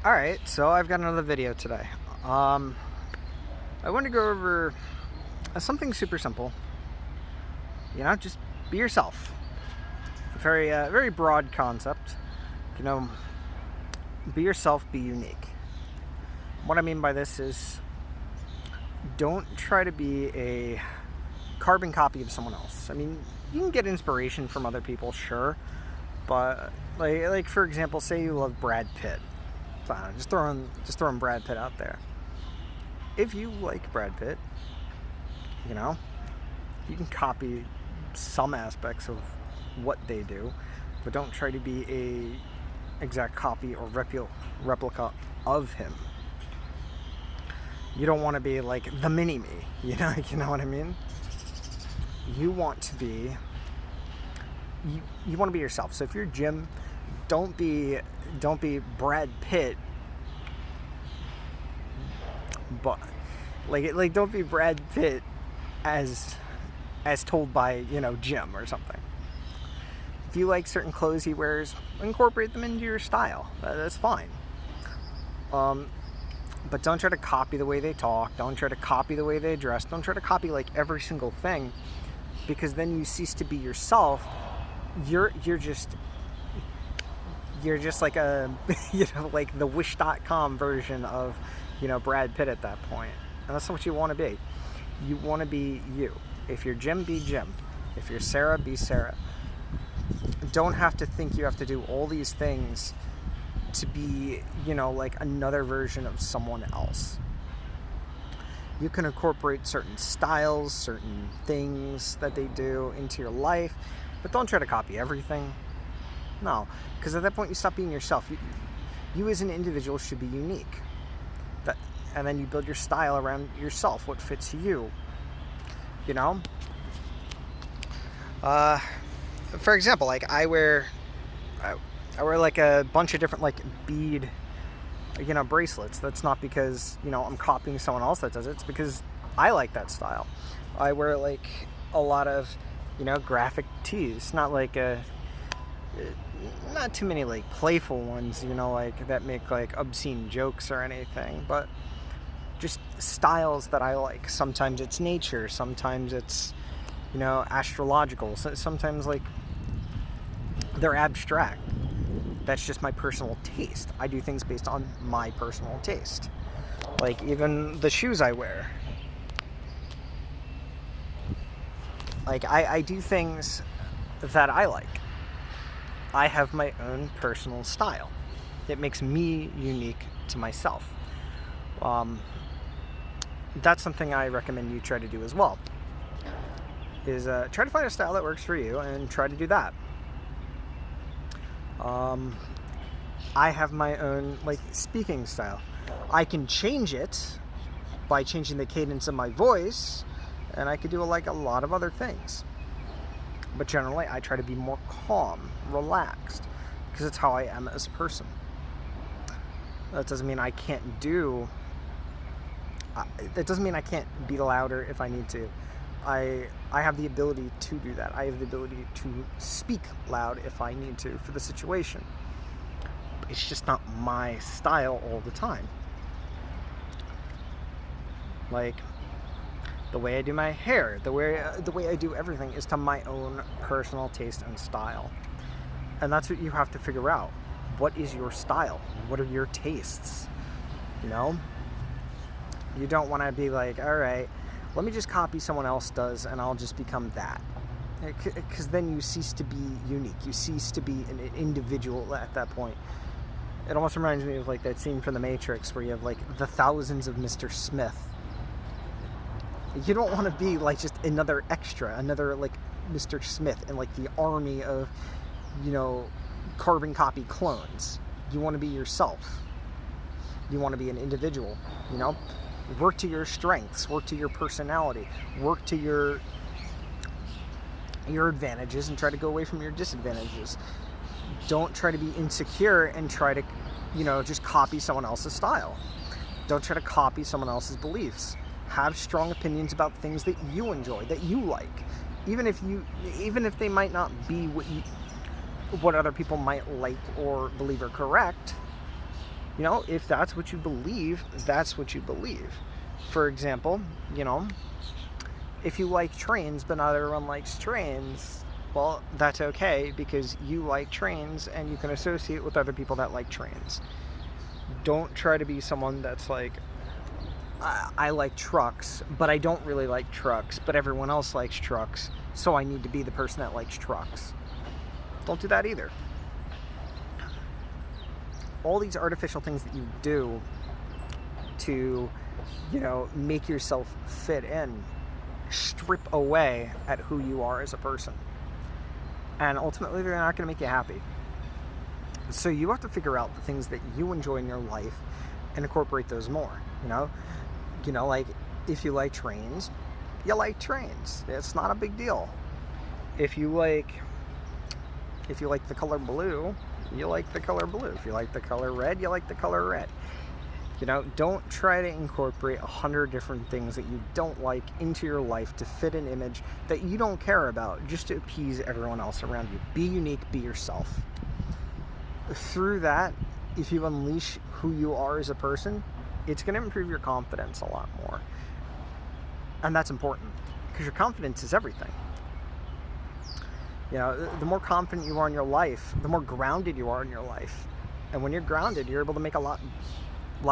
Alright, so I've got another video today. I want to go over something super simple. Just be yourself. A very broad concept. Be yourself, be unique. What I mean by this is don't try to be a carbon copy of someone else. I mean, you can get inspiration from other people, sure, but like for example, say you love Brad Pitt. Fine, just throwing Brad Pitt out there. If you like Brad Pitt, you can copy some aspects of what they do, but don't try to be a exact copy or replica of him. You don't want to be like the mini-me, you know what I mean? You want to be yourself. So if you're Jim, don't be Brad Pitt, but don't be Brad Pitt as told by Jim or something. If you like certain clothes he wears, incorporate them into your style. That's fine. But don't try to copy the way they talk. Don't try to copy the way they dress. Don't try to copy like every single thing, because then you cease to be yourself. You're just like a like the Wish.com version of Brad Pitt at that point. And that's not what you want to be. You want to be you. If you're Jim, be Jim. If you're Sarah, be Sarah. Don't have to think you have to do all these things to be like another version of someone else. You can incorporate certain styles, certain things that they do into your life, but don't try to copy everything. No, because at that point you stop being yourself. You as an individual should be unique. And then you build your style around yourself, what fits you. For example, like I wear like a bunch of different like bead bracelets. That's not because I'm copying someone else that does it. It's because I like that style. I wear like a lot of graphic tees, not too many like playful ones, like that make like obscene jokes or anything, but just styles that I like. Sometimes it's nature, sometimes it's astrological, sometimes like they're abstract. That's just my personal taste. I do things based on my personal taste. Like even the shoes I wear. Like I do things that I like. I have my own personal style. It makes me unique to myself. That's something I recommend you try to do as well. Is try to find a style that works for you and try to do that. I have my own speaking style. I can change it by changing the cadence of my voice, and I could do a lot of other things. But generally, I try to be more calm, relaxed, because it's how I am as a person. That doesn't mean I can't be louder if I need to. I have the ability to do that. I have the ability to speak loud if I need to for the situation. It's just not my style all the time. Like the way I do my hair, the way I do everything is to my own personal taste and style. And that's what you have to figure out. What is your style? What are your tastes? You don't want to be like, all right, let me just copy someone else does and I'll just become that. Because then you cease to be unique. You cease to be an individual at that point. It almost reminds me of like that scene from The Matrix where you have like the thousands of Mr. Smith. You don't want to be like just another extra, another like Mr. Smith in like the army of, carbon copy clones. You want to be yourself. You want to be an individual, Work to your strengths, work to your personality, work to your advantages and try to go away from your disadvantages. Don't try to be insecure and try to, just copy someone else's style. Don't try to copy someone else's beliefs. Have strong opinions about things that you enjoy, that you like. Even if they might not be what other people might like or believe are correct, You know, if that's what you believe, that's what you believe. For example, you know, if you like trains but not everyone likes trains, well, that's okay because you like trains and you can associate with other people that like trains. Don't try to be someone that's like, I like trucks, but I don't really like trucks, but everyone else likes trucks, so I need to be the person that likes trucks. Don't do that either. All these artificial things that you do to, you know, make yourself fit in strip away at who you are as a person. And ultimately, they're not going to make you happy. So you have to figure out the things that you enjoy in your life and incorporate those more, you know? Like if you like trains, you like trains. It's not a big deal. If you like the color blue, you like the color blue. If you like the color red, you like the color red. You know, don't try to incorporate 100 different things that you don't like into your life to fit an image that you don't care about just to appease everyone else around you. Be unique, be yourself. Through that, if you unleash who you are as a person, it's going to improve your confidence a lot more. And that's important because your confidence is everything. You know, the more confident you are in your life, the more grounded you are in your life. And when you're grounded, you're able to make a lot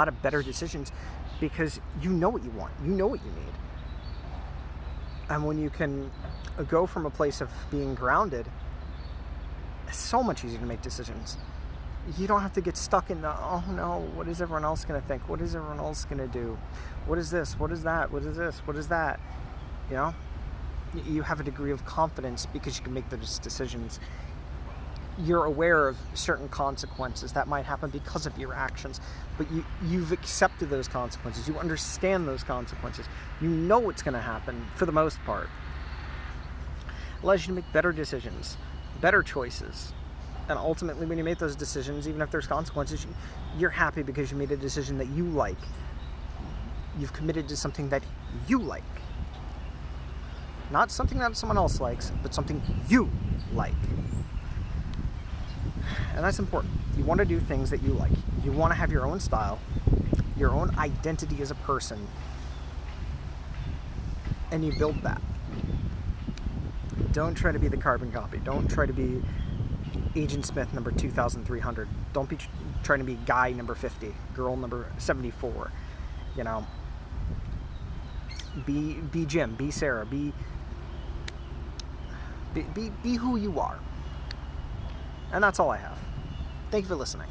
of better decisions because you know what you want, you know what you need. And when you can go from a place of being grounded, it's so much easier to make decisions. You don't have to get stuck in the, oh no, what is everyone else going to think? What is everyone else going to do? What is this? What is that? What is this? What is that? You know, you have a degree of confidence because you can make those decisions. You're aware of certain consequences that might happen because of your actions, but you've accepted those consequences. You understand those consequences. You know what's going to happen for the most part. It allows you to make better decisions, better choices. And ultimately, when you make those decisions, even if there's consequences, you're happy because you made a decision that you like. You've committed to something that you like. Not something that someone else likes, but something you like. And that's important. You want to do things that you like. You want to have your own style, your own identity as a person, and you build that. Don't try to be the carbon copy. Don't try to be Agent Smith number 2300. Don't be trying to be guy number 50, girl number 74. You know, be Jim, be Sarah, be who you are. And that's all I have. Thank you for listening.